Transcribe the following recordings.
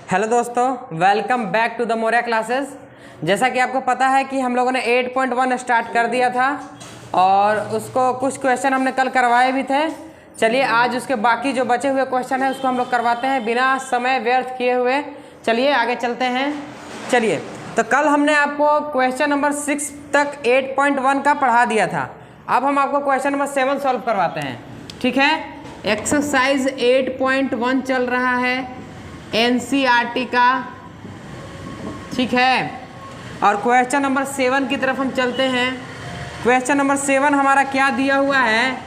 Hello दोस्तों, welcome back to the Maurya classes. जैसा कि आपको पता है कि हम लोगों ने 8.1 स्टार्ट कर दिया था और उसको कुछ क्वेश्चन हमने कल करवाए भी थे। चलिए आज उसके बाकी जो बचे हुए क्वेश्चन हैं उसको हम लोग करवाते हैं बिना समय व्यर्थ किए हुए। चलिए आगे चलते हैं। चलिए तो कल हमने आपको क्वेश्चन नंबर 6 तक 8.1 का पढ़ा दिया था। अब हम आपको क्वेश्चन नंबर 7 सॉल्व करवाते हैं। ठीक है, एक्सरसाइज 8.1 चल रहा है एनसीईआरटी का। ठीक है, और क्वेश्चन नंबर 7 की तरफ हम चलते हैं। क्वेश्चन नंबर 7 हमारा क्या दिया हुआ है?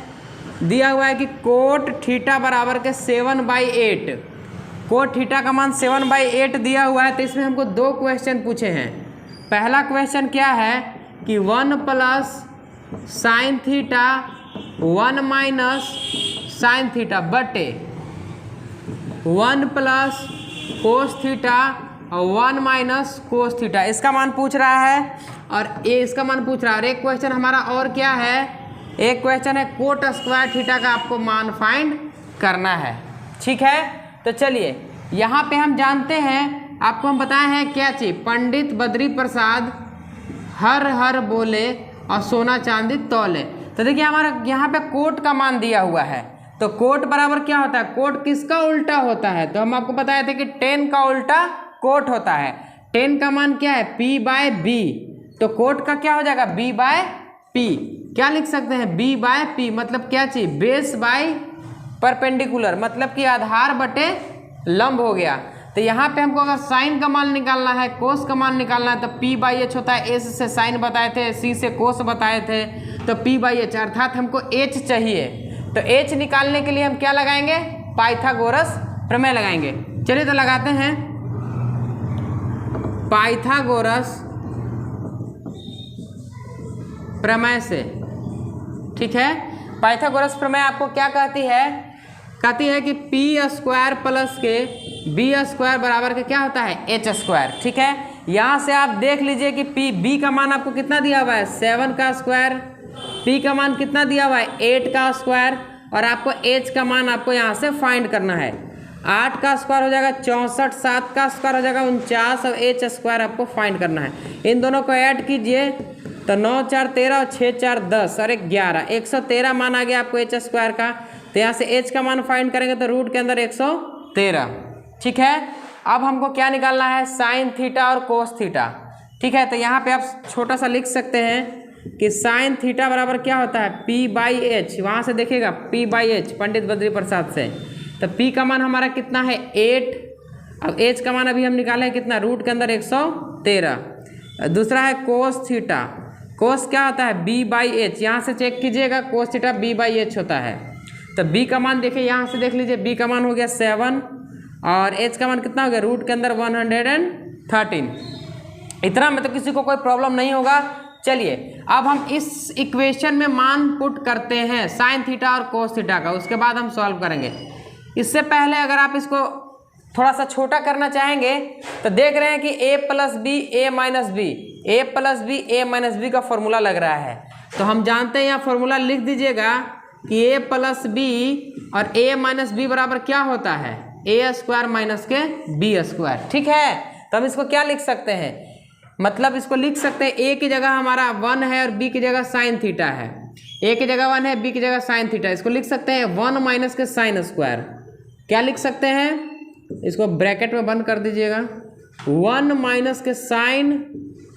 दिया हुआ है कि कोट थीटा बराबर के 7/8। कोट थीटा का मान 7/8 दिया हुआ है। तो इसमें हमको दो क्वेश्चन पूछे हैं। पहला क्वेश्चन क्या है कि 1 plus sine theta 1 minus sine theta बटे 1 प्लस कोस थीटा और 1 माइनस कोस थीटा, इसका मान पूछ रहा है और ये इसका मान पूछ रहा है। और एक क्वेश्चन हमारा और क्या है, एक क्वेश्चन है कोट स्क्वायर थीटा का आपको मान फाइंड करना है। ठीक है, तो चलिए यहाँ पे हम जानते हैं, आपको हम बताए हैं क्या चीज़, पंडित बद्री प्रसाद हर हर बोले और सोना चांदी तौले। तो देखिए हमारा यहाँ पे कोट का मान दिया हुआ है। तो कोट बराबर क्या होता है, कोट किसका उल्टा होता है? तो हम आपको बताए थे कि 10 का उल्टा कोट होता है। 10 का मान क्या है, P/B। तो कोट का क्या हो जाएगा, B/P। क्या लिख सकते हैं, B/P मतलब क्या चीज, बेस बाय परपेंडिकुलर, मतलब कि आधार बटे लंब हो गया। तो यहाँ पे हमको अगर साइन का मान निकालना है, कोस का मान निकालना है तो P/H होता है। S से साइन बताए थे, C से कोस बताए थे, तो P/H अर्थात हमको H चाहिए। तो H निकालने के लिए हम क्या लगाएंगे, पाइथागोरस प्रमेय लगाएंगे। चलिए तो लगाते हैं पाइथागोरस प्रमेय से। ठीक है, पाइथागोरस प्रमेय आपको क्या कहती है, कहती है कि P² प्लस के B² बराबर के क्या होता है, H²। ठीक है, यहाँ से आप देख लीजिए कि B का मान आपको कितना दिया हुआ है, 7 का स्क्वायर, P का मान कितना दिया हुआ है, 8 का स्क्वायर, और आपको H का मान आपको यहाँ से फाइंड करना है। 8 का स्क्वायर हो जाएगा 64, 7 का स्क्वायर हो जाएगा 49 और H² आपको फाइंड करना है। इन दोनों को ऐड कीजिए तो 9 4 13 और 6 4 10 और 11, 113 मान आ गया आपको H² का। तो यहाँ से H का मान फाइंड करेंगे तो रूट के अंदर 113। ठीक है, अब हमको क्या निकालना है, साइन थीटा और कोस थीटा। ठीक है, तो यहाँ पे आप छोटा सा लिख सकते हैं कि साइन थीटा बराबर क्या होता है, P/H। वहाँ से देखिएगा P/H पंडित बद्री प्रसाद से। तो P का मान हमारा कितना है 8, अब H का मान अभी हम निकाले कितना, रूट के अंदर 113। दूसरा है कोस थीटा, कोस क्या होता है B/H, यहाँ से चेक कीजिएगा कोस थीटा B/H होता है। तो B का मान देखिए, यहाँ से देख लीजिए B का मान हो गया 7 और H का मान कितना हो गया, रूट के अंदर 113। इतना में तो किसी को कोई प्रॉब्लम नहीं होगा। चलिए अब हम इस इक्वेशन में मान पुट करते हैं साइन थीटा और कोस थीटा का, उसके बाद हम सॉल्व करेंगे। इससे पहले अगर आप इसको थोड़ा सा छोटा करना चाहेंगे तो देख रहे हैं कि A+B A-B, A+B का फॉर्मूला लग रहा है। तो हम जानते हैं, यहाँ फॉर्मूला लिख दीजिएगा कि A+B और A-B बराबर क्या होता है, A² माइनस के B²। ठीक है, तो हम इसको क्या लिख सकते हैं, मतलब इसको लिख सकते हैं A की जगह हमारा 1 है और B की जगह साइन थीटा है। A की जगह 1 है, B की जगह साइन थीटा। इसको लिख सकते हैं 1 माइनस के साइन स्क्वायर। क्या लिख सकते हैं, इसको ब्रैकेट में बंद कर दीजिएगा, 1 माइनस के साइन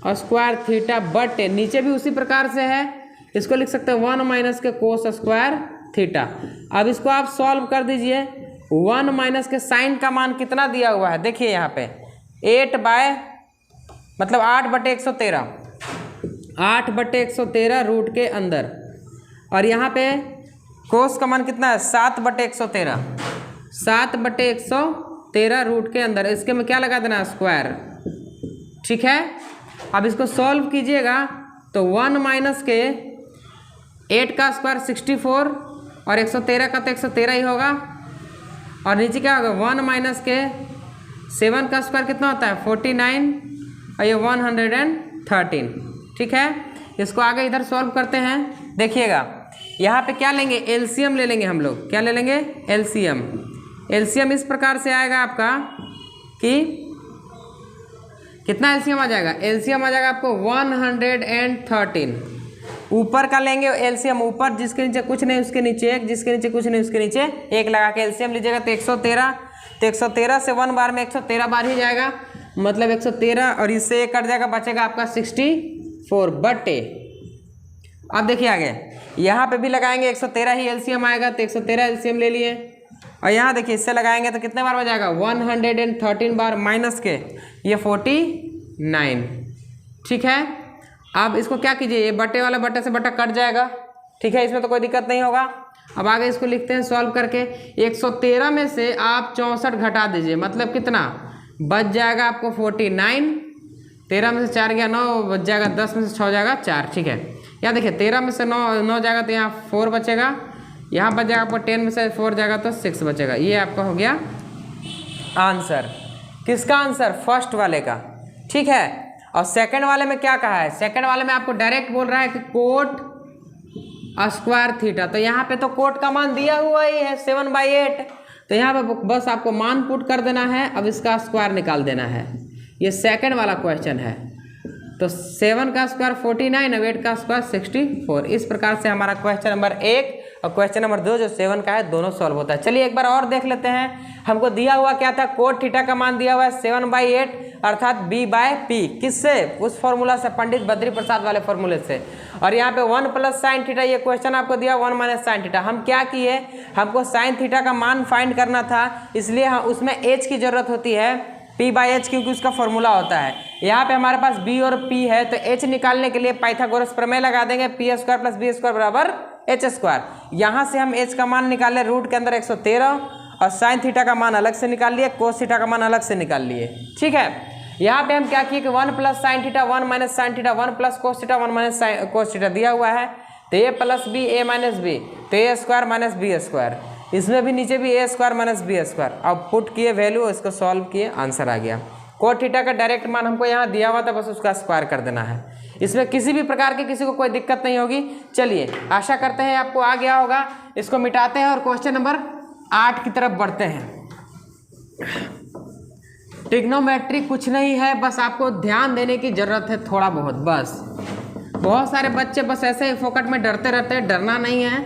और स्क्वायर थीटा बटे नीचे भी उसी प्रकार से है, इसको लिख सकते हैं 1 माइनस के कोस स्क्वायर थीटा। अब इसको आप सॉल्व कर दीजिए। 1 माइनस के साइन का मान कितना दिया हुआ है, देखिए यहाँ पे 8/113, 8/113 रूट के अंदर, और यहाँ पे कोस का मान कितना है 7/113, 7/113 रूट के अंदर। इसके में क्या लगा देना, स्क्वायर। ठीक है, अब इसको सॉल्व कीजिएगा तो 1 माइनस के 8 का स्क्वायर 64 और 113 का तो 113 ही होगा, और नीचे क्या होगा 1 माइनस के 7 का स्क्वायर कितना होता है 49 और ये 113। ठीक है, इसको आगे इधर सॉल्व करते हैं। देखिएगा यहाँ पे क्या लेंगे, एलसीएम ले लेंगे हम लोग। क्या ले लेंगे, एलसीएम। एलसीएम इस प्रकार से आएगा आपका कि कितना एलसीएम आ जाएगा, एलसीएम आ जाएगा आपको 113। ऊपर का लेंगे एलसीएम, ऊपर जिसके नीचे कुछ नहीं उसके नीचे एक, जिसके नीचे कुछ नहीं उसके नीचे एक लगा के एलसीएम लीजिएगा तो 113। तो 113 से 1 बार में 113 बार ही जाएगा, मतलब 113 और इससे एक कट जाएगा, बचेगा आपका 64 बटे। अब देखिए आगे यहाँ पे भी लगाएंगे 113 ही एलसीएम आएगा तो 113 एलसीएम ले लिए, और यहाँ देखिए इससे लगाएंगे तो कितने बार बजाएगा 113 बार माइनस के ये 49। ठीक है, अब इसको क्या कीजिए, ये बटे वाला बटे से बटा कट जाएगा। ठीक है, इसमें तो कोई दिक्कत नहीं होगा। अब आगे इसको लिखते हैं सॉल्व करके। 113 में से आप 64 घटा दीजिए, मतलब कितना बच जाएगा आपको 49। 13 में से 4 गया 9, बच जाएगा 10 में से 6 जाएगा 4। ठीक है, यहाँ देखिए 13 में से 9 जाएगा तो यहाँ 4 बचेगा, यहाँ बच जाएगा आपको 10 में से 4 जाएगा तो 6 बचेगा। ये आपका हो गया आंसर। किसका आंसर, फर्स्ट वाले का। ठीक है, और सेकंड वाले में क्या कहा है, सेकंड वाले में आपको डायरेक्ट बोल रहा है कि कोट स्क्वायर थीटा। तो यहाँ पे तो कोट का मान दिया हुआ ही है 7/8, तो यहाँ पे बस आपको मान पुट कर देना है, अब इसका स्क्वायर निकाल देना है। ये सेकंड वाला क्वेश्चन है। तो 7 का स्क्वायर 49 और 8 का स्क्वायर 64। इस प्रकार से हमारा क्वेश्चन नंबर 1 और क्वेश्चन नंबर 2 जो 7 का है दोनों सॉल्व होता है। चलिए एक बार और देख लेते हैं। हमको दिया हुआ क्या था, कोट थीटा का मान दिया हुआ है 7/8 अर्थात b/p। किससे, उस फॉर्मूला से, पंडित बद्री प्रसाद वाले फॉर्मूले से। और यहाँ पे 1 प्लस साइन थीटा, ये क्वेश्चन आपको दिया 1 माइनस साइन थीटा। हम क्या किए, हमको साइन थीटा का मान फाइंड करना था, इसलिए उसमें h की जरूरत होती है, p/h, क्योंकि उसका फॉर्मूला होता है। यहाँ पे हमारे पास b और p है, तो h निकालने के लिए पाइथागोरस प्रमेय लगा देंगे, p² + b² बराबर h²। यहाँ से हम h का मान निकाल ले, रूट के अंदर 113, और साइन थीटा का मान अलग से निकाल लिए, कोस थीटा का मान अलग से निकाल लिए। ठीक है, यहाँ पे हम क्या किए कि 1 plus sine theta 1 minus sine theta 1 plus cos theta 1 minus cos theta दिया हुआ है, तो a plus B a minus B, तो a² माइनस b²। इसमें भी नीचे भी a² माइनस b²। अब पुट किए वैल्यू, इसको सॉल्व किए, आंसर आ गया। कोट थीटा का डायरेक्ट मान हमको यहाँ दिया हुआ था, बस उसका स्क्वायर कर देना है। इसमें किसी भी प्रकार की किसी को कोई दिक्कत नहीं होगी। चलिए आशा करते हैं आपको आ गया होगा। इसको मिटाते हैं और क्वेश्चन नंबर 8 की तरफ बढ़ते हैं। ट्रिग्नोमेट्री कुछ नहीं है, बस आपको ध्यान देने की जरूरत है थोड़ा बहुत, बस। बहुत सारे बच्चे बस ऐसे ही फोकट में डरते रहते हैं, डरना नहीं है।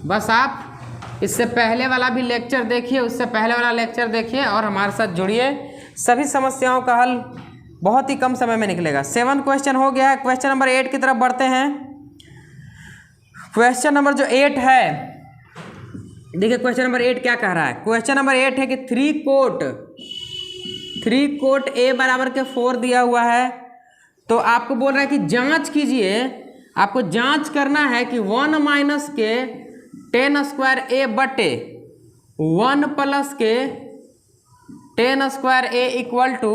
बस आप इससे पहले वाला भी लेक्चर देखिए, उससे पहले वाला लेक्चर देखिए और हमारे साथ जुड़िए। सभी समस्याओं का हल बहुत ही कम समय में निकलेगा। 7 क्वेश्चन हो गया है। क्वेश्चन नंबर 8 की तरफ बढ़ते हैं। क्वेश्चन नंबर जो 8 है, देखिए क्वेश्चन नंबर 8 क्या कह रहा है। क्वेश्चन नंबर 8 है कि 3 कोट a बराबर के 4 दिया हुआ है। तो आपको बोल रहा है कि जांच कीजिए, आपको जांच करना है कि 1 माइनस के 10 स्क्वायर a बटे 1 plus K 10 square a equal to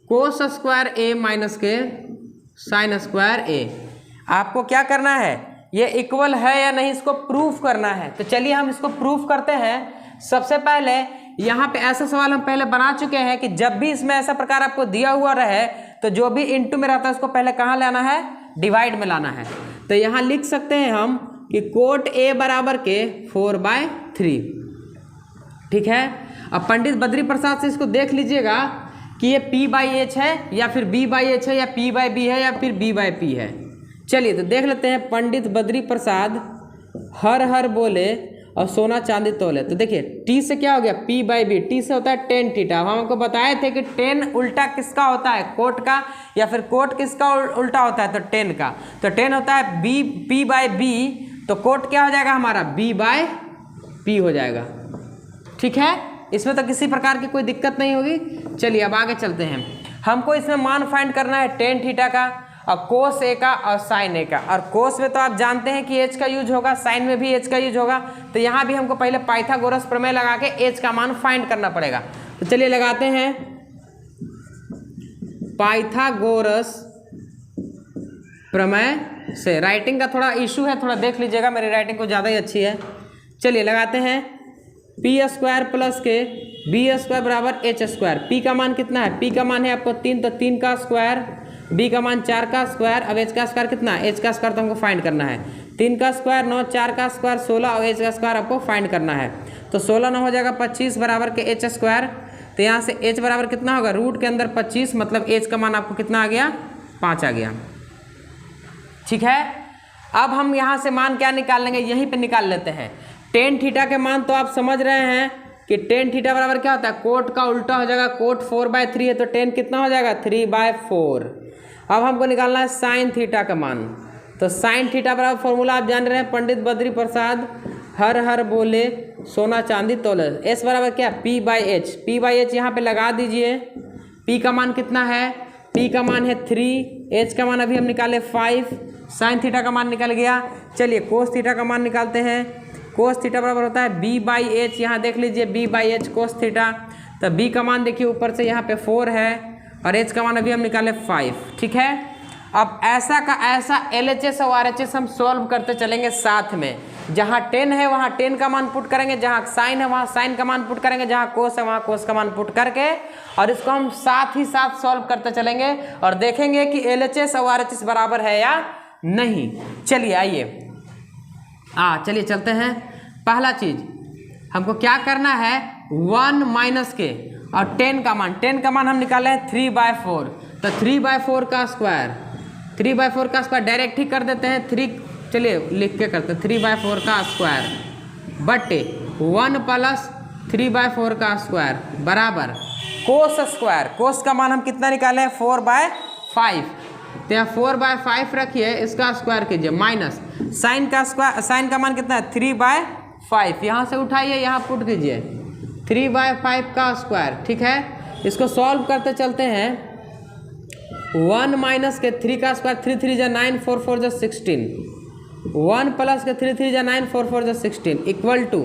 cos square a minus K sine square a। आपको क्या करना है, ये इक्वल है या नहीं इसको प्रूफ करना है। तो चलिए हम इसको प्रूफ करते हैं। सबसे पहले यहाँ पे ऐसा सवाल हम पहले बना चुके हैं कि जब भी इसमें ऐसा प्रकार आपको दिया हुआ रहे तो जो भी इनटू में रहता है उसको पहले कहाँ लाना है, डिवाइड में लाना है। तो यहाँ लिख सकते हैं हम कि कोट a बराबर के 4/3। ठीक है, अब पंडित बद्री प्रसाद से इसको देख लीजिएगा कि ये p/h है या फिर b/h है या p/b है या फिर b/p है। चलिए तो देख लेते हैं। पंडित बद्री प्रसाद हर हर बोले और सोना चांदी तोले। तो देखिए t से क्या हो गया, p/b, t से होता है tan थीटा। हम आपको बताए थे कि tan उल्टा किसका होता है, कोट का, या फिर कोट किसका उल्टा होता है, तो tan का। तो tan होता है p/b, तो कोट क्या हो जाएगा हमारा, b/p हो जाएगा। ठीक है, इसमें तो किसी प्रकार की कोई दिक्कत नहीं होगी। चलिए अब आगे चलते हैं। हमको इसमें मान फाइंड करना है tan थीटा का और कोस a का और साइन a का। और कोस में तो आप जानते हैं कि h का यूज होगा, साइन में भी h का यूज होगा। तो यहाँ भी हमको पहले पाइथागोरस प्रमेय लगा के h का मान फाइंड करना पड़ेगा। तो चलिए लगाते हैं पाइथागोरस प्रमेय से। राइटिंग का थोड़ा इशू है, थोड़ा देख लीजिएगा, मेरी राइटिंग को ज़्यादा ही अच्छी है। चलिए लगाते हैं p² प्लस के b² बराबर h²। p का मान कितना है, p का मान है आपको 3, तो 3 का स्क्वायर, b का मान 4 का स्क्वायर। अब h का स्क्वायर कितना है, h का स्क्वायर तो हमको फाइंड करना है। 3 का स्क्वायर 9, 4 का स्क्वायर 16 और h का स्क्वायर आपको फाइंड करना है। तो 16 9 हो जाएगा 25 बराबर के एच स्क्वायर। तो यहाँ से h बराबर कितना होगा, रूट के अंदर 25, मतलब h का मान आपको कितना आ गया, 5 आ गया। ठीक है, अब हम यहाँ से मान क्या निकाल लेंगे, यहीं पे निकाल लेते हैं। टेन थीटा के मान तो आप समझ रहे हैं कि टेन थीटा बराबर क्या होता है, कोट का उल्टा हो जाएगा, कोट 4/3 है तो टेन कितना हो जाएगा, 3/4। अब हमको निकालना है साइन थीटा का मान। तो साइन थीटा बराबर फॉर्मूला आप जान रहे हैं, पंडित बद्री प्रसाद हर हर बोले सोना चांदी तोले। एस बराबर क्या, P/H। P/H यहाँ पे लगा दीजिए। P का मान कितना है, P का मान है 3, H का मान अभी हम निकाले 5, साइन थीटा का मान निकल गया। चलिए कोस थीटा का मान निकालते हैं। कोस थीटा बराबर होता है B/H, यहाँ देख लीजिए B/H कोस थीटा। तो B का मान देखिए ऊपर से यहाँ पे 4 है और H का मान अभी हम निकाले 5। ठीक है, अब ऐसा का ऐसा LHS और RHS हम सॉल्व करते चलेंगे साथ में। जहाँ 10 है वहाँ 10 का मान पुट करेंगे, जहाँ साइन है वहाँ साइन का मान पुट करेंगे, जहाँ कोस है वहाँ कोस का मान पुट करके और इसको हम साथ ही साथ सॉल्व करते चलेंगे और देखेंगे कि LHS और RHS बराबर है या नहीं। चलिए आइए, चलिए चलते हैं। पहला चीज हमको क्या करना है, 1 माइनस के और 10 का मान हम निकाले हैं 3/4। तो 3/4 का स्क्वायर, 3/4 का स्क्वायर डायरेक्ट ही कर देते हैं। 3 चलिए लिख के करते हैं, 3/4 का स्क्वायर बटे 1 प्लस 3/4 का स्क्वायर बराबर कोस स्क्वायर। कोस का मान हम कितना निकाले हैं, 4/5। तो यहाँ 4/5 रखिए, इसका स्क्वायर कीजिए माइनस साइन का स्क्वायर, साइन का मान कितना है 3/5। यहाँ से उठाइए, यहाँ पुट कीजिए 3/5 का स्क्वायर। ठीक है, इसको सॉल्व करते चलते हैं। 1 माइनस के 3 का स्क्वायर, 3 3 जा 9, 4 4 जा 16। 1 प्लस के 3 3 जा 9, 4 4 जा 16 इक्वल टू,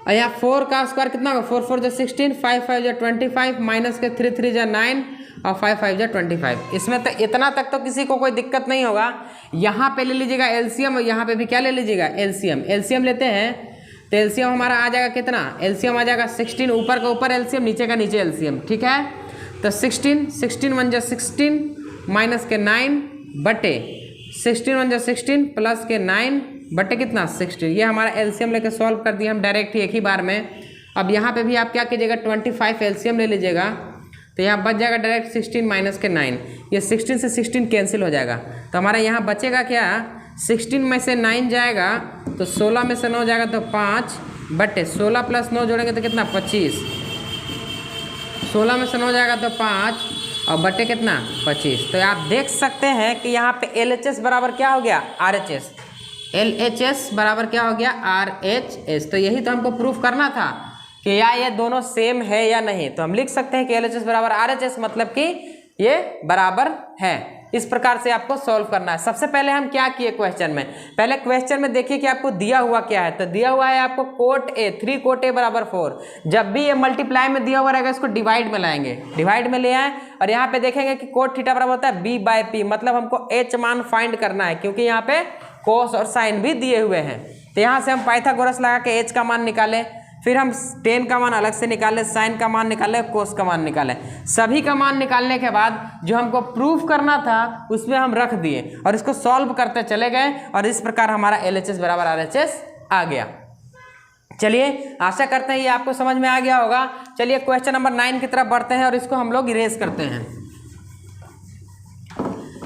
यहाँ 4 का स्क्वायर कितना होगा, 4 4 जा 16, 5 5 जा 25, माइनस के 3 3 जा 9 और 5 5 जा 25। इसमें तो इतना तक तो किसी को कोई दिक्कत नहीं होगा। यहाँ पे ले लीजिएगा एलसीएम, यहाँ पे भी क्या ले लीजिएगा, एलसीएम। एलसीएम लेते हैं तो एलसीएम हमारा आ जाएगा कितना, एलसीएम आ जाएगा 16, ऊपर का ऊपर एलसीएम, नीचे का नीचे एलसीएम। ठीक है, तो 16 16 1 जा 16 माइनस के 9 बटे 16 1 जा 16 प्लस के 9 बटे कितना 16। ये हमारा एलसीएम लेके सॉल्व कर दिया हम डायरेक्ट ही एक ही बार में। अब यहाँ पे भी आप क्या कीजिएगा, 25 एलसीएम ले लीजिएगा, तो यहाँ बच जाएगा डायरेक्ट 16 माइनस के 9। ये 16 से 16 कैंसिल हो जाएगा, तो हमारा यहाँ बचेगा क्या, 16 में से 9 जाएगा तो 16 में से 9 जाएगा तो 5 बटे 16 प्लस 9 जोड़ेंगे तो कितना 25। 16 में से 9 जाएगा तो 5 और बटे कितना 25। तो आप देख सकते हैं कि यहाँ पे LHS बराबर क्या हो गया, RHS। LHS बराबर क्या हो गया, RHS। तो यही तो हमको प्रूफ करना था कि या ये दोनों सेम है या नहीं। तो हम लिख सकते हैं कि LHS बराबर RHS, मतलब कि ये बराबर है। इस प्रकार से आपको सॉल्व करना है। सबसे पहले हम क्या किए क्वेश्चन में, पहले क्वेश्चन में देखिए कि आपको दिया हुआ क्या है। तो दिया हुआ है आपको कोट A, 3 कोट A बराबर 4। जब भी ये मल्टीप्लाई में दिया हुआ रहेगा इसको डिवाइड में लाएंगे, डिवाइड में ले आए और यहाँ पे देखेंगे कि कोट थीटा बराबर होता है B/P, मतलब हमको H मान फाइंड करना है क्योंकि यहाँ पे कोस और साइन भी दिए हुए हैं। तो यहाँ से हम पाइथागोरस लगा के H का मान निकालें, फिर हम टेन का मान अलग से निकालें, साइन का मान निकालें, कोस का मान निकालें। सभी का मान निकालने के बाद जो हमको प्रूफ करना था उसमें हम रख दिए और इसको सॉल्व करते चले गए और इस प्रकार हमारा LHS बराबर RHS आ गया। चलिए आशा करते हैं ये आपको समझ में आ गया होगा। चलिए क्वेश्चन नंबर 9 की तरफ बढ़ते हैं और इसको हम लोग इरेज करते हैं।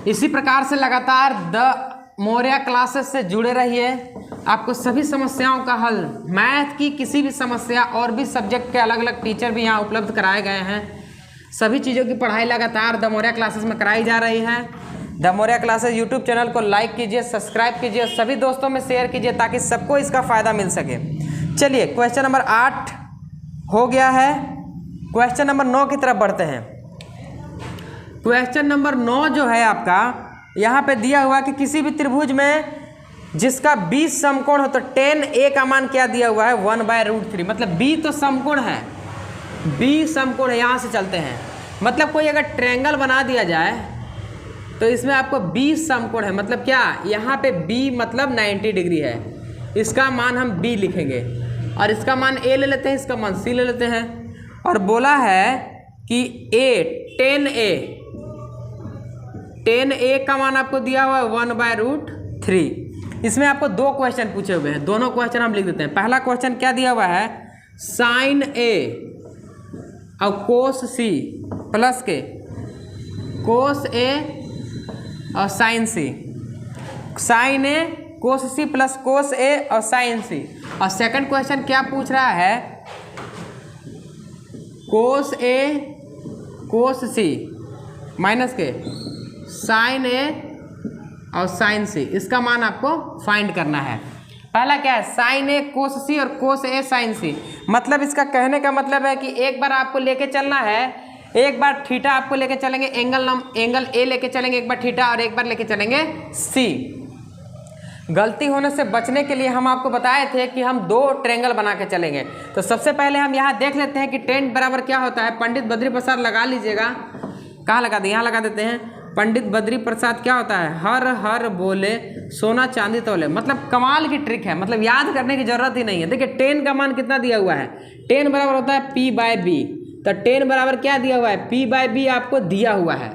इसी प्रकार से लगातार द मौर्या क्लासेस से जुड़े रहिए। आपको सभी समस्याओं का हल, मैथ की किसी भी समस्या और भी सब्जेक्ट के अलग अलग टीचर भी यहाँ उपलब्ध कराए गए हैं। सभी चीज़ों की पढ़ाई लगातार द मौर्या क्लासेस में कराई जा रही है। The Maurya classes YouTube channel को लाइक कीजिए, सब्सक्राइब कीजिए और सभी दोस्तों में शेयर कीजिए ताकि सबको इसका फ़ायदा मिल सके। चलिए क्वेश्चन नंबर 8 हो गया है। क्वेश्चन नंबर 9 की तरफ बढ़ते हैं। क्वेश्चन नंबर 9 जो है आपका, यहाँ पे दिया हुआ कि किसी भी त्रिभुज में जिसका 20 समकोण हो तो tan A का मान क्या दिया हुआ है, 1/√3। मतलब B तो समकोण है, B समकोण है। यहाँ से चलते हैं, मतलब कोई अगर ट्रायंगल बना दिया जाए तो इसमें आपको 20 समकोण है। मतलब क्या, यहाँ पे B मतलब 90 डिग्री है, इसका मान हम B लिखेंगे और इसका मान A ले लेते हैं, इसका मान C ले लेते हैं। और बोला है कि tan A का मान आपको दिया हुआ है 1/√3। इसमें आपको 2 क्वेश्चन पूछे हुए हैं, दोनों क्वेश्चन हम लिख देते हैं। पहला क्वेश्चन क्या दिया हुआ है, साइन ए और कोस सी प्लस के कोस ए और साइन सी, साइन ए कोस सी प्लस कोस ए और साइन सी। और सेकंड क्वेश्चन क्या पूछ रहा है, कोस ए कोस सी माइनस के साइन ए और साइन सी, इसका मान आपको फाइंड करना है। पहला क्या है, साइन ए कोस सी और कोस ए साइन सी। मतलब इसका कहने का मतलब है कि एक बार आपको लेके चलना है, एक बार थीटा आपको लेके चलेंगे, एंगल ए लेके चलेंगे, एक बार थीटा और एक बार लेके चलेंगे सी। गलती होने से बचने के लिए हम आपको बताए थे कि हम 2 ट्रायंगल बना के चलेंगे। तो सबसे पहले हम यहाँ देख लेते हैं कि टेन बराबर क्या होता है। पंडित बद्री प्रसाद लगा लीजिएगा, कहाँ लगा दें, यहाँ लगा देते हैं। पंडित बद्री प्रसाद क्या होता है, हर हर बोले सोना चांदी तोले। मतलब कमाल की ट्रिक है, मतलब याद करने की जरूरत ही नहीं है। देखिए 10 का मान कितना दिया हुआ है, 10 बराबर होता है P/B। तो 10 बराबर क्या दिया हुआ है, P/B आपको दिया हुआ है।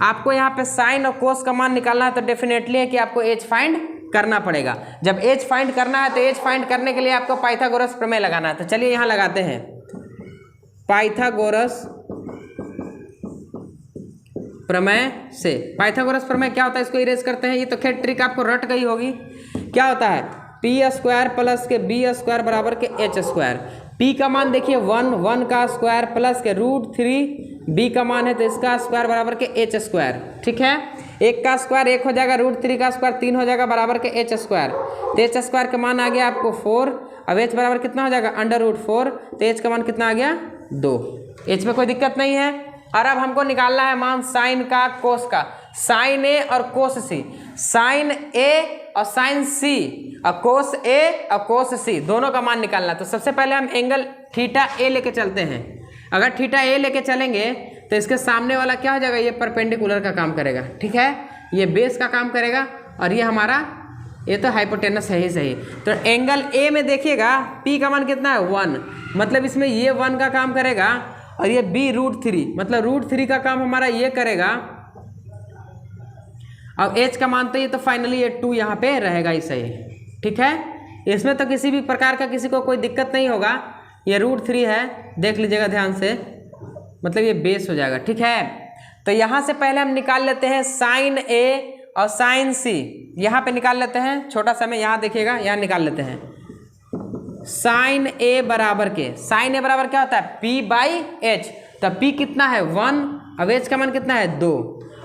आपको यहाँ पे साइन और कोस का मान निकालना है, तो डेफिनेटली है कि आपको एच फाइंड करना पड़ेगा। जब एच फाइंड करना है तो एच फाइंड करने के लिए आपको पाइथागोरस प्रमेय लगाना है। तो चलिए यहाँ लगाते हैं पाइथागोरस प्रमेय से। पाइथागोरस प्रमेय क्या होता है, इसको इरेज करते हैं। ये तो खैर ट्रिक आपको रट गई होगी। क्या होता है, p² प्लस के b² बराबर के h²। p का मान देखिए 1 का स्क्वायर प्लस के √3, b का मान है तो इसका स्क्वायर बराबर के h²। ठीक है, 1 का स्क्वायर 1 हो जाएगा, √3 का स्क्वायर 3 हो जाएगा, बराबर के h²। तो h² का मान आ गया आपको 4। अब h बराबर कितना हो जाएगा, √4। तो h का मान कितना आ गया, 2। h में कोई दिक्कत नहीं है। और अब हमको निकालना है मान साइन का, कोस का। साइन ए और कोस सी, साइन ए और साइन सी और कोस ए और कोस सी, दोनों का मान निकालना है। तो सबसे पहले हम एंगल थीटा ए लेके चलते हैं। अगर थीटा ए लेके चलेंगे तो इसके सामने वाला क्या हो जाएगा, ये परपेंडिकुलर का काम करेगा। ठीक है, ये बेस का काम करेगा और ये हमारा, ये तो हाइपोटेनस है ही सही। तो एंगल ए में देखिएगा पी का मान कितना है, 1। मतलब इसमें ये 1 का काम करेगा और ये b √3, मतलब √3 का काम हमारा ये करेगा। अब h का मान तो ये तो फाइनली ये 2 यहाँ पे रहेगा ही सही। ठीक है, इसमें तो किसी भी प्रकार का किसी को कोई दिक्कत नहीं होगा। ये √3 है, देख लीजिएगा ध्यान से, मतलब ये बेस हो जाएगा। ठीक है, तो यहाँ से पहले हम निकाल लेते हैं साइन ए और साइन सी। यहाँ पे निकाल लेते हैं, छोटा सा में यहाँ देखिएगा, यहाँ निकाल लेते हैं। साइन ए बराबर के, साइन ए बराबर क्या होता है, P/H। तो P कितना है, 1। अब H का मान कितना है, 2।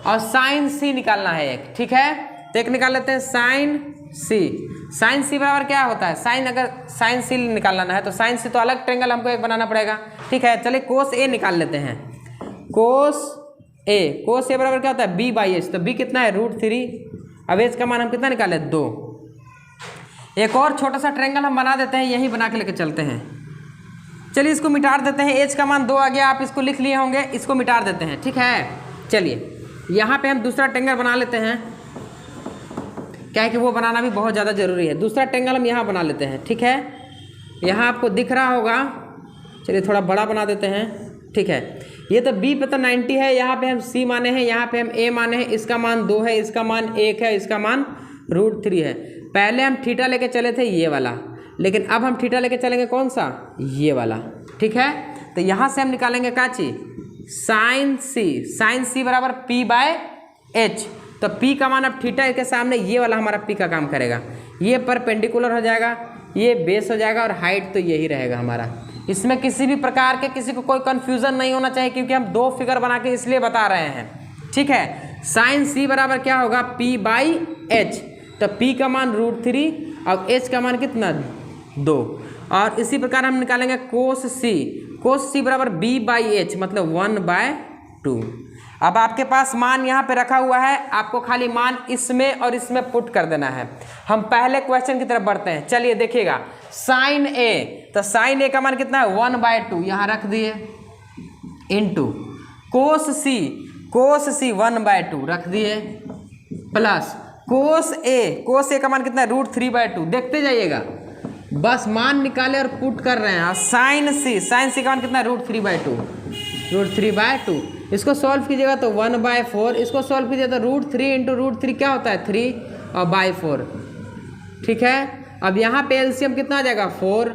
और साइन सी निकालना है एक। ठीक है, तो एक निकाल लेते हैं साइन सी। साइन सी बराबर क्या होता है, साइन, अगर साइन सी निकालना है तो साइन सी तो अलग ट्रायंगल हमको एक बनाना पड़ेगा। ठीक है, चलिए कोस ए निकाल लेते हैं। कोस ए बराबर क्या होता है, B/H। तो B कितना है, √3। अब H का मान हम कितना निकाले, 2। एक और छोटा सा ट्रायंगल हम बना देते हैं, यही बना के लेके चलते हैं। चलिए इसको मिटार देते हैं, h का मान 2 आ गया, आप इसको लिख लिए होंगे, इसको मिटार देते हैं। ठीक है, चलिए यहाँ पे हम दूसरा ट्रायंगल बना लेते हैं। क्या है कि वो बनाना भी बहुत ज़्यादा ज़रूरी है। दूसरा ट्रायंगल हम यहाँ बना लेते हैं। ठीक है, यहाँ आपको दिख रहा होगा, चलिए थोड़ा बड़ा बना देते हैं। ठीक है, ये तो b पे तो 90 है, यहाँ पे हम c माने हैं, यहाँ पे हम a माने हैं। इसका मान 2 है, इसका मान 1 है, इसका मान √3 है। पहले हम थीटा लेके चले थे ये वाला, लेकिन अब हम थीटा लेके चलेंगे कौन सा, ये वाला। ठीक है, तो यहाँ से हम निकालेंगे क्या चीज, साइन सी। साइन सी बराबर P/H। तो P का मान अब थीटा के सामने ये वाला हमारा P का काम करेगा। ये परपेंडिकुलर हो जाएगा, ये बेस हो जाएगा और हाइट तो यही रहेगा हमारा। इसमें किसी भी प्रकार के किसी को कोई कन्फ्यूज़न नहीं होना चाहिए, क्योंकि हम 2 फिगर बना के इसलिए बता रहे हैं। ठीक है, साइन सी बराबर क्या होगा, P/H। तो P का मान √3 और H का मान कितना, 2। और इसी प्रकार हम निकालेंगे कोस सी। कोस सी बराबर B/H, मतलब 1/2। अब आपके पास मान यहाँ पे रखा हुआ है, आपको खाली मान इसमें और इसमें पुट कर देना है। हम पहले क्वेश्चन की तरफ बढ़ते हैं। चलिए देखिएगा, साइन ए, तो साइन ए का मान कितना है, 1/2, यहाँ रख दिए, इंटू कोस सी 1/2 रख दिए, प्लस कोस ए का मान कितना है, √3/2। देखते जाइएगा, बस मान निकाले और पुट कर रहे हैं। और साइन सी का मान कितना है, √3/2। इसको सॉल्व कीजिएगा तो 1/4, इसको सॉल्व कीजिएगा तो √3 × √3 क्या होता है, 3 और 4। ठीक है। अब यहाँ पे एलसीएम कितना आ जाएगा 4,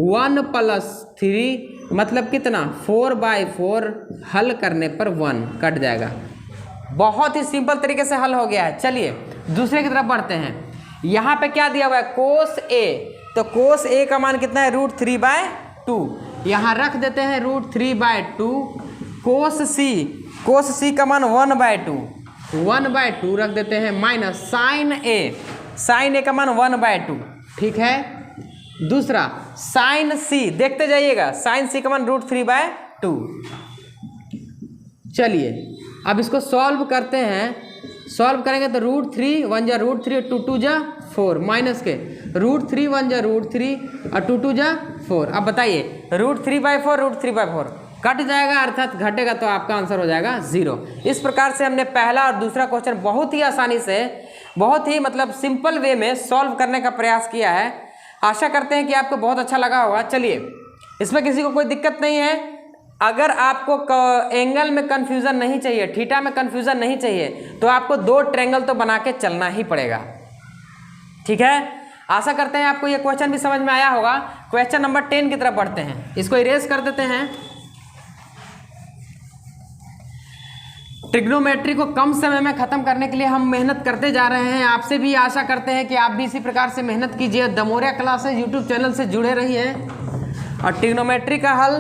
1 + 3 मतलब कितना 4/4, हल करने पर 1 कट जाएगा। बहुत ही सिंपल तरीके से हल हो गया है। चलिए दूसरे की तरफ बढ़ते हैं। यहाँ पे क्या दिया हुआ है कोस ए, तो कोस ए का मान कितना है √3/2, यहाँ रख देते हैं √3/2। कोस सी का मान 1/2 रख देते हैं, माइनस साइन ए का मान 1/2, ठीक है। दूसरा साइन सी, देखते जाइएगा, साइन सी का मान √3/2। चलिए अब इसको सॉल्व करते हैं। सॉल्व करेंगे तो √3 1 जा √3 और 2 2 जा 4, माइनस के √3 1 जा √3 और 2 2 जा 4। अब बताइए √3/4 कट जाएगा, अर्थात घटेगा, तो आपका आंसर हो जाएगा 0। इस प्रकार से हमने पहला और दूसरा क्वेश्चन बहुत ही आसानी से, बहुत ही मतलब सिंपल वे में सॉल्व करने का प्रयास किया है। आशा करते हैं कि आपको बहुत अच्छा लगा होगा। चलिए इसमें किसी को कोई दिक्कत नहीं है। अगर आपको एंगल में कन्फ्यूज़न नहीं चाहिए, थीटा में कन्फ्यूज़न नहीं चाहिए, तो आपको 2 ट्रायंगल तो बना के चलना ही पड़ेगा, ठीक है। आशा करते हैं आपको ये क्वेश्चन भी समझ में आया होगा। क्वेश्चन नंबर 10 की तरफ बढ़ते हैं। इसको इरेज कर देते हैं। ट्रिग्नोमेट्री को कम समय में ख़त्म करने के लिए हम मेहनत करते जा रहे हैं। आपसे भी आशा करते हैं कि आप भी इसी प्रकार से मेहनत कीजिए। The Maurya classes YouTube channel से जुड़े रहिए और ट्रिग्नोमेट्री का हल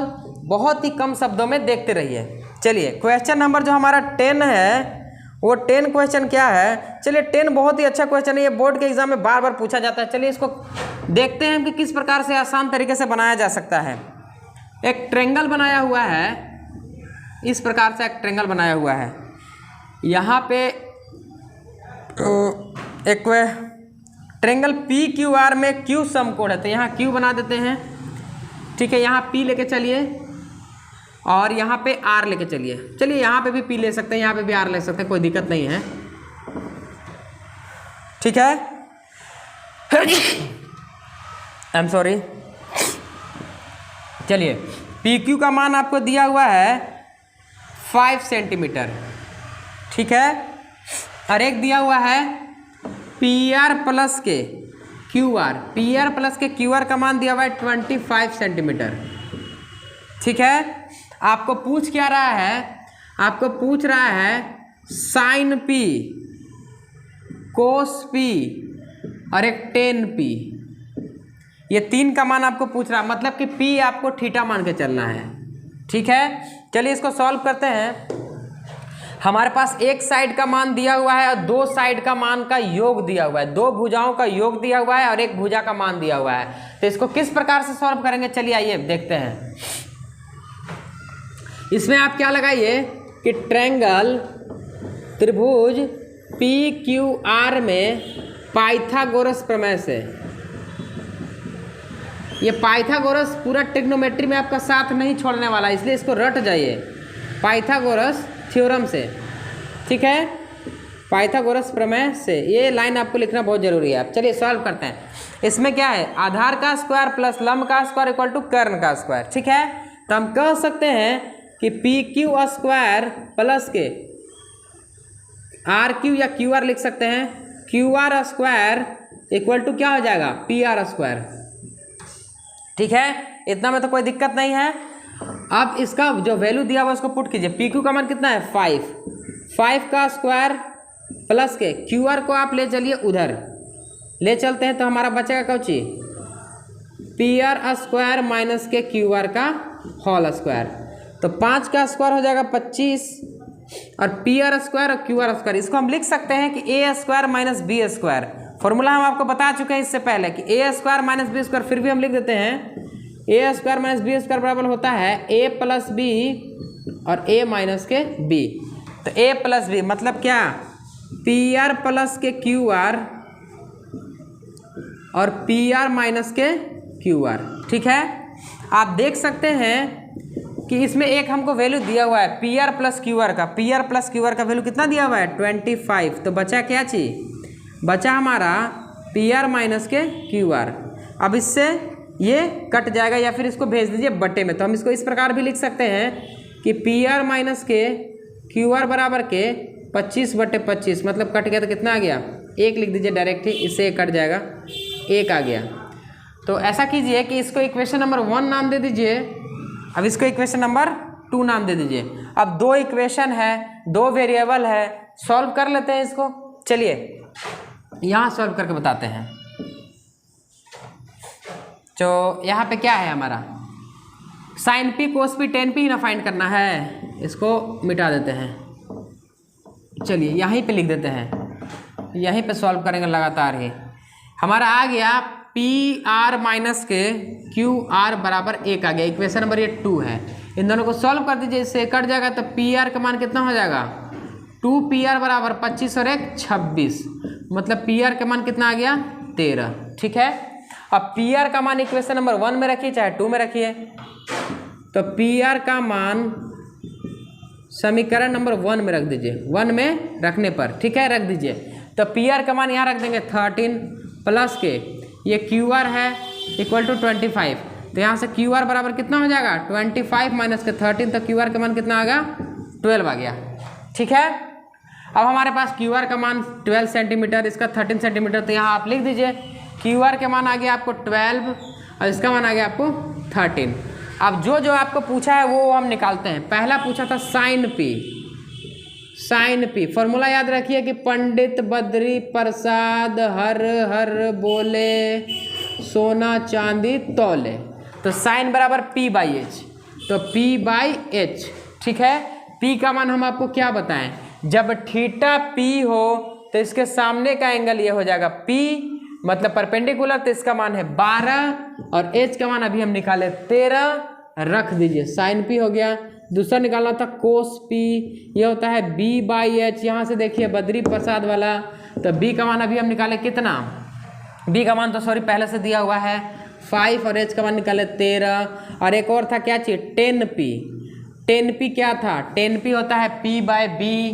बहुत ही कम शब्दों में देखते रहिए। चलिए क्वेश्चन नंबर जो हमारा 10 है, वो 10 क्वेश्चन क्या है। चलिए 10 बहुत ही अच्छा क्वेश्चन है, ये बोर्ड के एग्जाम में बार बार पूछा जाता है। चलिए इसको देखते हैं कि किस प्रकार से आसान तरीके से बनाया जा सकता है। एक ट्रायंगल बनाया हुआ है, इस प्रकार से एक ट्रायंगल बनाया हुआ है। यहाँ पे एक ट्रायंगल PQR में Q समकोण है, तो यहाँ Q बना देते हैं, ठीक है। यहाँ P लेके चलिए और यहाँ पे R लेके चलिए। चलिए यहाँ पे भी P ले सकते हैं, यहाँ पे भी R ले सकते हैं, कोई दिक्कत नहीं है, ठीक है। I am sorry. चलिए PQ का मान आपको दिया हुआ है 5 सेंटीमीटर, ठीक है। और एक दिया हुआ है PR प्लस के QR का मान दिया हुआ है 25 सेंटीमीटर, ठीक है। आपको पूछ क्या रहा है, आपको पूछ रहा है साइन P, कोस P और एक टेन P, ये 3 का मान आपको पूछ रहा है, मतलब कि P आपको थीटा मान के चलना है, ठीक है। चलिए इसको सॉल्व करते हैं। हमारे पास एक साइड का मान दिया हुआ है और 2 साइड का मान का योग दिया हुआ है, 2 भुजाओं का योग दिया हुआ है और एक भुजा का मान दिया हुआ है। तो इसको किस प्रकार से सॉल्व करेंगे, चलिए आइए देखते हैं। इसमें आप क्या लगाइए कि ट्रायंगल त्रिभुज PQR में पाइथागोरस प्रमेय से, ये पाइथागोरस पूरा ट्रिग्नोमेट्री में आपका साथ नहीं छोड़ने वाला, इसलिए इसको रट जाइए पाइथागोरस थ्योरम से, ठीक है। पाइथागोरस प्रमेय से ये लाइन आपको लिखना बहुत जरूरी है। आप चलिए सॉल्व करते हैं। इसमें क्या है, आधार का स्क्वायर प्लस लंब का स्क्वायर इक्वल टू कर्ण का स्क्वायर, ठीक है। तो हम कह सकते हैं कि PQ स्क्वायर प्लस के RQ या QR लिख सकते हैं, QR स्क्वायर इक्वल टू क्या हो जाएगा PR स्क्वायर, ठीक है। इतना में तो कोई दिक्कत नहीं है। अब इसका जो वैल्यू दिया हुआ उसको पुट कीजिए। PQ का मान कितना है 5 का स्क्वायर प्लस के QR को आप ले चलिए, उधर ले चलते हैं तो हमारा बचेगा कौची PR स्क्वायर माइनस के QR का होल स्क्वायर। तो 5 का स्क्वायर हो जाएगा 25 और PR स्क्वायर और QR स्क्वायर, इसको हम लिख सकते हैं कि A square minus B square. Formula हम आपको बता चुके हैं इससे पहले कि A square minus B square, फिर भी हम लिख देते हैं A square minus B square बराबर होता है A प्लस B और A माइनस के B। तो A प्लस B मतलब क्या, PR प्लस के QR और PR माइनस के QR, ठीक है। आप देख सकते हैं कि इसमें एक हमको वैल्यू दिया हुआ है PR प्लस QR का, PR प्लस QR का वैल्यू कितना दिया हुआ है 25। तो बचा क्या चीज, बचा हमारा PR माइनस के QR। अब इससे ये कट जाएगा या फिर इसको भेज दीजिए बटे में। तो हम इसको इस प्रकार भी लिख सकते हैं कि PR माइनस के QR बराबर के 25/25, मतलब कट गया तो कितना आ गया 1 लिख दीजिए डायरेक्ट ही, इससे कट जाएगा। 1 आ गया। तो ऐसा कीजिए कि इसको इक्वेशन नंबर 1 नाम दे दीजिए, अब इसको इक्वेशन नंबर 2 नाम दे दीजिए। अब 2 इक्वेशन है, 2 वेरिएबल है, सॉल्व कर लेते हैं इसको। चलिए यहाँ सॉल्व करके बताते हैं। तो यहाँ पे क्या है हमारा, sign P cos P ten P ना फाइंड करना है, इसको मिटा देते हैं। चलिए यहीं पे लिख देते हैं, यहीं पे सॉल्व करेंगे लगातार ही। हमारा आ गया पी आर माइनस के क्यू आर बराबर 1 आ गया। इक्वेशन नंबर ये 2 है। इन दोनों को सॉल्व कर दीजिए, इससे कट जाएगा तो पी आर का मान कितना हो जाएगा, 2 पी आर बराबर 25 और 1 26, मतलब पी आर का मान कितना आ गया 13। ठीक है, अब पी आर का मान इक्वेशन नंबर 1 में रखिए चाहे 2 में रखिए। तो पी आर का मान समीकरण नंबर 1 में रख दीजिए, 1 में रखने पर, ठीक है, रख दीजिए। तो पी आर का मान यहाँ रख देंगे 13 प्लस के ये क्यू आर है इक्वल टू 25। तो यहाँ से क्यू आर बराबर कितना हो जाएगा 25 माइनस के 13, तो क्यू आर का मान कितना आ गया 12 आ गया। ठीक है, अब हमारे पास क्यू आर का मान 12 सेंटीमीटर, इसका 13 सेंटीमीटर, तो यहाँ आप लिख दीजिए क्यू आर के मान आ गया आपको 12 और इसका मान आ गया आपको 13। अब जो आपको पूछा है वो हम निकालते हैं। पहला पूछा था sine P, sine P formula याद रखिए कि पंडित बद्री प्रसाद हर हर बोले सोना चांदी तौले। तो साइन बराबर पी बाई एच, तो पी बाई एच। ठीक है, पी का मान हम आपको क्या बताएं, जब थीटा पी हो तो इसके सामने का एंगल ये हो जाएगा पी, मतलब परपेंडिकुलर, तो इसका मान है 12 और एच का मान अभी हम निकाले 13, रख दीजिए। साइन पी हो गया। दूसरा निकालना था कोस पी, ये होता है बी बाई एच। यहाँ से देखिए बद्री प्रसाद वाला, तो बी का मान अभी हम निकाले कितना, बी का मान तो सॉरी पहले से दिया हुआ है 5 और एच का मान निकाले 13। और एक और था क्या चीज 10 पी, 10 पी क्या था, 10 पी होता है P by B,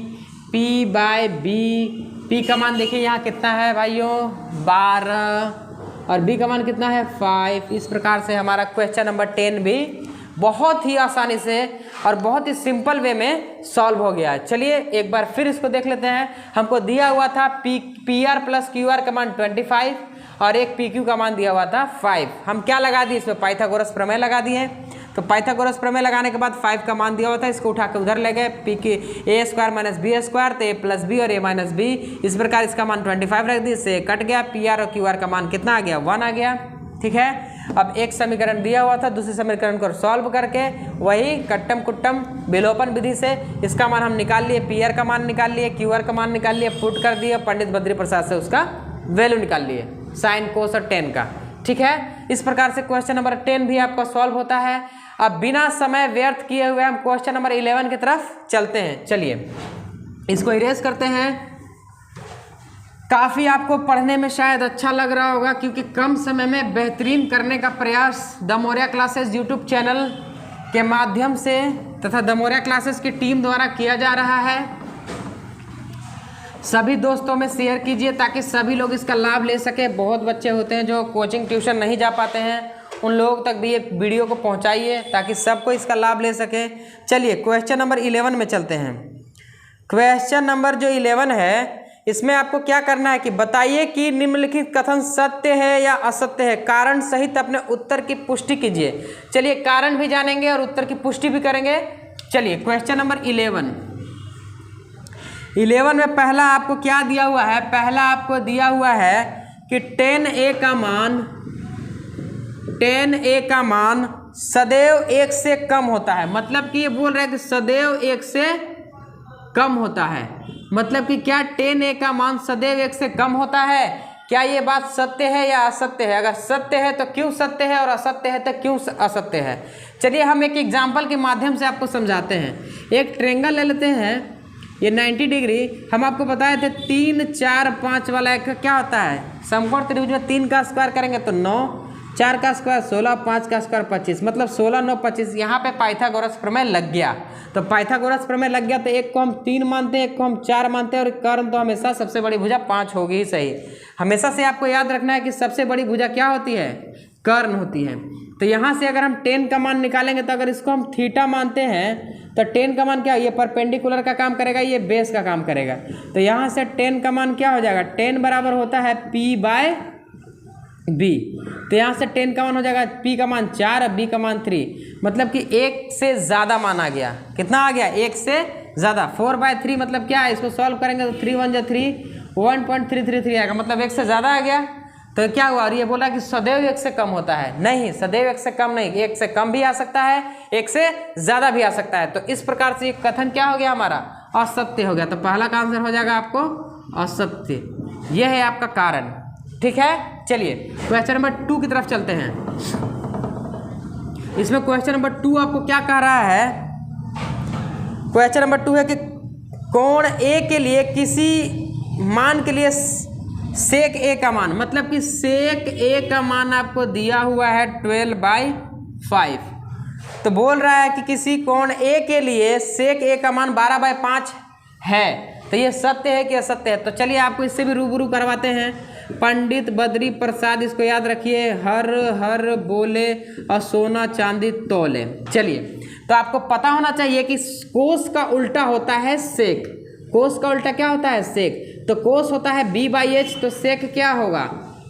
P by B. P का मान देखिए यहाँ कितना है भाइयों 12 और बी का मान कितना है 5। इस प्रकार से हमारा क्वेश्चन नंबर 10 भी बहुत ही आसानी से और बहुत ही सिंपल वे में सॉल्व हो गया है। चलिए एक बार फिर इसको देख लेते हैं। हमको दिया हुआ था P R plus Q R का मान 25 और एक पी क्यू का मान दिया हुआ था 5। हम क्या लगा दिए इसमें, पाइथागोरस प्रमेय लगा दिए। तो पाइथागोरस प्रमेय लगाने के बाद 5 का मान दिया हुआ था, इसको उठा के उधर ले गए, पी के ए स्क्वायर माइनस बी स्क्वायर, तो ए प्लस बी और ए माइनस बी। इस प्रकार इसका मान 25 रख दिए, इससे कट गया। पी आर और क्यू आर का मान कितना आ गया 1 आ गया। ठीक है, अब एक समीकरण दिया हुआ था, दूसरे समीकरण को सॉल्व करके वही कट्टम कुट्टम विलोपन विधि से इसका मान हम निकाल लिए, पी आर का मान निकाल लिए, क्यू आर का मान निकाल लिए, पुट कर दिए, पंडित बद्री प्रसाद से उसका वैल्यू निकाल लिए, साइन कोस और टेन का। ठीक है, इस प्रकार से क्वेश्चन नंबर 10 भी आपका सॉल्व होता है। अब बिना समय व्यर्थ किए हुए हम क्वेश्चन नंबर 11 की तरफ चलते हैं। चलिए इसको इरेज करते हैं। काफ़ी आपको पढ़ने में शायद अच्छा लग रहा होगा, क्योंकि कम समय में बेहतरीन करने का प्रयास the Maurya classes YouTube channel के माध्यम से तथा द मोरिया क्लासेस की टीम द्वारा किया जा रहा है। सभी दोस्तों में शेयर कीजिए ताकि सभी लोग इसका लाभ ले सके। बहुत बच्चे होते हैं जो कोचिंग ट्यूशन नहीं जा पाते हैं, उन लोगों तक भी ये वीडियो को पहुंचाइए ताकि सबको इसका लाभ ले सके। चलिए क्वेश्चन नंबर 11 में चलते हैं। क्वेश्चन नंबर जो 11 है, इसमें आपको क्या करना है कि बताइए कि निम्नलिखित कथन सत्य है या असत्य है, कारण सहित अपने उत्तर की पुष्टि कीजिए। चलिए कारण भी जानेंगे और उत्तर की पुष्टि भी करेंगे। चलिए क्वेश्चन नंबर 11 में पहला आपको क्या दिया हुआ है, पहला आपको दिया हुआ है कि 10a का मान सदैव 1 से कम होता है। मतलब कि ये बोल रहे हैं कि सदैव 1 से कम होता है। मतलब कि क्या 10a का मान सदैव 1 से कम होता है? क्या ये बात सत्य है या असत्य है? अगर सत्य है तो क्यों सत्य है और असत्य है तो क्यों असत्य है? चलिए हम एक एग्जाम्पल के माध्यम से आपको समझाते हैं। एक ट्रेंगल ले लेते हैं, ये 90 डिग्री हम आपको बताए थे 3 4 5 वाला एक क्या होता है, समकोण त्रिभुज में 3 का स्क्वायर करेंगे तो 9, 4 का स्क्वायर 16, 5 का स्क्वायर 25, मतलब 16 9 25। यहाँ पे पाइथागोरस प्रमेय लग गया। तो पाइथागोरस प्रमेय लग गया तो एक को हम 3 मानते हैं, एक को हम 4 मानते हैं, और कर्ण तो हमेशा सबसे बड़ी भुजा 5 होगी ही सही। हमेशा से आपको याद रखना है कि सबसे बड़ी भुजा क्या होती है, कर्ण होती है। तो यहाँ से अगर हम 10 का मान निकालेंगे तो अगर इसको हम थीटा मानते हैं तो 10 का मान क्या, ये परपेंडिकुलर का काम करेगा, ये बेस का काम करेगा। तो यहाँ से 10 का मान क्या हो जाएगा, 10 बराबर होता है P बाय बी, तो यहाँ से 10 का मान हो जाएगा पी का मान 4 और बी का मान 3, मतलब कि 1 से ज़्यादा मान आ गया। कितना आ गया? 1 से ज़्यादा। 4/3 मतलब क्या है? इसको सॉल्व करेंगे तो 3 1 जा 3, 1.333 आएगा, मतलब 1 से ज़्यादा आ गया। तो क्या हुआ? और ये बोला कि सदैव 1 से कम होता है। नहीं, सदैव 1 से कम नहीं, 1 से कम भी आ सकता है, 1 से ज़्यादा भी आ सकता है। तो इस प्रकार से ये कथन क्या हो गया हमारा? असत्य हो गया। तो पहला का आंसर हो जाएगा आपको असत्य। यह है आपका कारण। ठीक है, चलिए क्वेश्चन नंबर 2 की तरफ चलते हैं। इसमें क्वेश्चन नंबर 2 आपको क्या कह रहा है? क्वेश्चन नंबर 2 है कि कोण ए के लिए किसी मान के लिए सेक ए का मान, मतलब कि सेक ए का मान आपको दिया हुआ है 12/5। तो बोल रहा है कि किसी कोण ए के लिए सेक ए का मान 12/5 है। तो ये सत्य है कि असत्य है? तो चलिए आपको इससे भी रूबरू करवाते हैं। पंडित बद्री प्रसाद, इसको याद रखिए, हर हर बोले और सोना चांदी तोले। चलिए, तो आपको पता होना चाहिए कि कोस का उल्टा होता है सेक। कोस का उल्टा क्या होता है? सेक। तो कोस होता है b/h, तो सेक क्या होगा?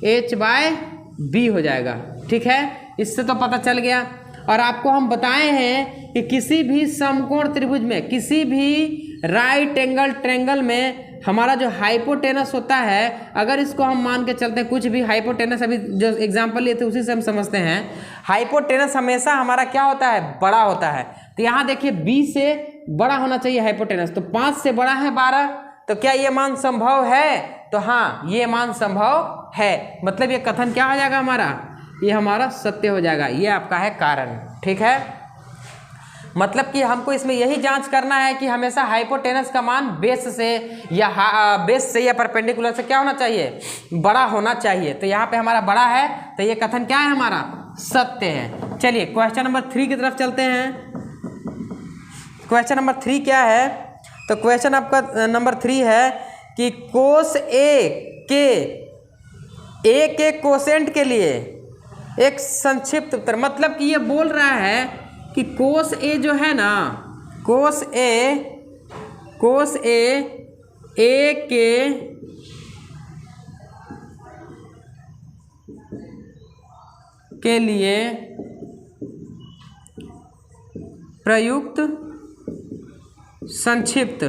h/b हो जाएगा। ठीक है, इससे तो पता चल गया। और आपको हम बताए हैं कि किसी भी समकोण त्रिभुज में, किसी भी राइट एंगल ट्रायंगल में हमारा जो हाइपोटेनस होता है, अगर इसको हम मान के चलते हैं, कुछ भी हाइपोटेनस, अभी जो एग्जांपल लिए थे उसी से हम समझते हैं, हाइपोटेनस हमेशा हमारा क्या होता है? बड़ा होता है। तो यहाँ देखिए b से बड़ा होना चाहिए हाइपोटेनस, तो 5 से बड़ा है 12, तो क्या ये मान संभव है? तो हाँ, ये मान संभव है। मतलब ये कथन क्या हो जाएगा हमारा? ये हमारा सत्य हो जाएगा। ये आपका है कारण। ठीक है, मतलब कि हमको इसमें यही जांच करना है कि हमेशा हाइपोटेनस का मान बेस से या परपेंडिकुलर से क्या होना चाहिए? बड़ा होना चाहिए। तो यहाँ पे हमारा बड़ा है, तो ये कथन क्या है? हमारा सत्य है। चलिए क्वेश्चन नंबर 3 की तरफ चलते हैं। क्वेश्चन नंबर 3 क्या है? तो क्वेश्चन आपका नंबर 3 है कि कोस ए के कोसेंट के लिए एक संक्षिप्त उत्तर, मतलब कि ये बोल रहा है कि कोस ए जो है ना, कोस ए के लिए प्रयुक्त संक्षिप्त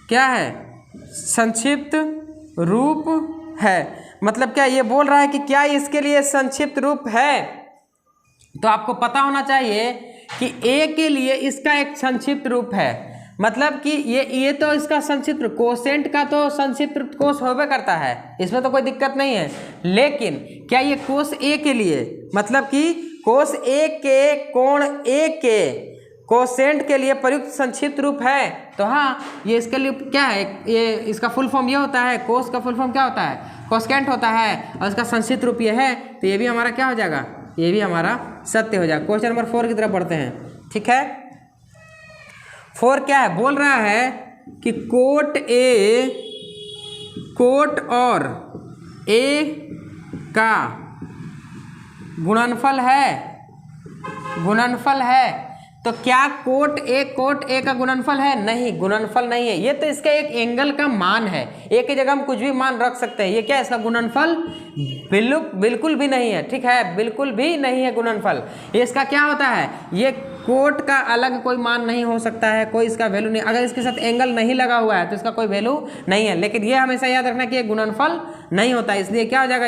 क्या है? संक्षिप्त रूप है। मतलब क्या ये बोल रहा है कि क्या इसके लिए संक्षिप्त रूप है? तो आपको पता होना चाहिए कि ए के लिए इसका एक संक्षिप्त रूप है। मतलब कि ये तो इसका संक्षिप्त, कोसेंट का तो संक्षिप्त कोस होबे करता है, इसमें तो कोई दिक्कत नहीं है। लेकिन क्या ये कोस ए के लिए, मतलब कि कोस ए के कोण ए के कोसेंट के लिए प्रयुक्त संक्षिप्त रूप है? तो हाँ, ये इसके लिए क्या है? ये इसका फुल फॉर्म ये होता है, कोस का फुल फॉर्म क्या होता है? कोसेंट होता है, और इसका संक्षिप्त रूप ये है। तो ये भी हमारा क्या हो जाएगा? ये भी हमारा सत्य हो जाएगा। क्वेश्चन नंबर 4 की तरफ बढ़ते हैं। ठीक है, 4 क्या है? बोल रहा है कि कोट और ए का गुणनफल है। तो क्या कोट ए का गुणनफल है? नहीं, गुणनफल नहीं है। ये तो इसका एक एंगल का मान है। ए की जगह हम कुछ भी मान रख सकते हैं। ये क्या है? इसका गुणनफल बिल्कुल भी नहीं है। ठीक है, बिल्कुल भी नहीं है गुणनफल। ये इसका क्या होता है? ये कोट का अलग कोई मान नहीं हो सकता है, कोई इसका वैल्यू नहीं। अगर इसके साथ एंगल नहीं लगा हुआ है तो इसका कोई वैल्यू नहीं है। लेकिन ये हमेशा याद रखना कि ये गुणनफल नहीं होता, इसलिए क्या हो जाएगा?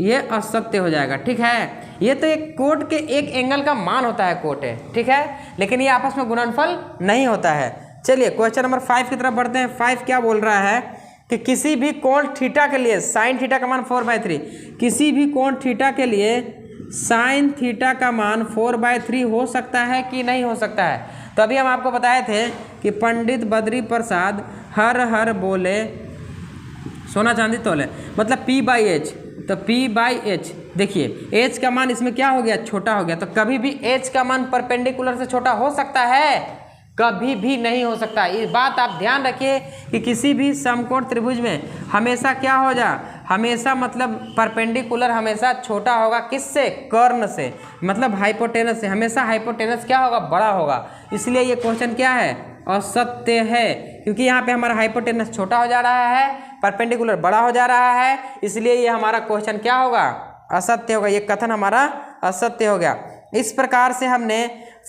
ये असत्य हो जाएगा। ठीक है, ये तो एक कोट के एक एंगल का मान होता है, कोट है। ठीक है, लेकिन ये आपस में गुणनफल नहीं होता है। चलिए क्वेश्चन नंबर 5 की तरफ बढ़ते हैं। 5 क्या बोल रहा है कि किसी भी कोण थीटा के लिए साइन थीटा का मान 4/3, किसी भी कोण थीटा के लिए साइन थीटा का मान 4/3 हो सकता है कि नहीं हो सकता है? तो अभी हम आपको बताए थे कि पंडित बद्री प्रसाद हर हर बोले सोना चांदी तोले, मतलब p/h। तो p/h देखिए, h का मान इसमें क्या हो गया? छोटा हो गया। तो कभी भी h का मान परपेंडिकुलर से छोटा हो सकता है? कभी भी नहीं हो सकता। ये बात आप ध्यान रखिए कि किसी भी समकोण त्रिभुज में हमेशा क्या हो जा, हमेशा मतलब परपेंडिकुलर हमेशा छोटा होगा। किससे? कर्ण से, मतलब हाइपोटेनस से। हमेशा हाइपोटेनस क्या होगा? बड़ा होगा। इसलिए ये क्वेश्चन क्या है? असत्य है, क्योंकि यहाँ पे हमारा हाइपोटेनस छोटा हो जा रहा है, परपेंडिकुलर बड़ा हो जा रहा है, इसलिए ये हमारा क्वेश्चन क्या होगा? असत्य होगा, ये कथन हमारा असत्य हो गया। इस प्रकार से हमने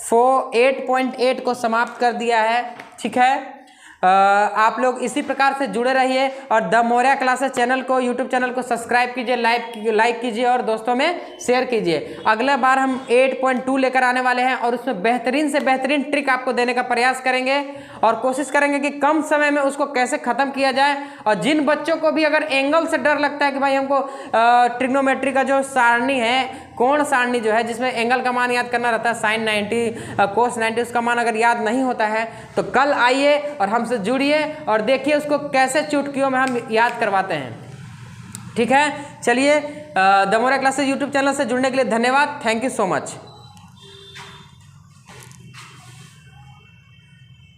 8.8 को समाप्त कर दिया है। ठीक है, आप लोग इसी प्रकार से जुड़े रहिए और द मौर्या क्लासेस चैनल को, यूट्यूब चैनल को सब्सक्राइब कीजिए, लाइक कीजिए और दोस्तों में शेयर कीजिए। अगला बार हम 8.2 लेकर आने वाले हैं और उसमें बेहतरीन से बेहतरीन ट्रिक आपको देने का प्रयास करेंगे और कोशिश करेंगे कि कम समय में उसको कैसे खत्म किया जाए। और जिन बच्चों को भी अगर एंगल से डर लगता है कि भाई हमको ट्रिग्नोमेट्री का जो सारणी है, कोण सारणी जो है जिसमें एंगल का मान याद करना रहता है, साइन 90 कोस 90, उसका मान अगर याद नहीं होता है तो कल आइए और हमसे जुड़िए और देखिए उसको कैसे चुटकियों में हम याद करवाते हैं। ठीक है, चलिए the Maurya classes YouTube channel से जुड़ने के लिए धन्यवाद। Thank you so much.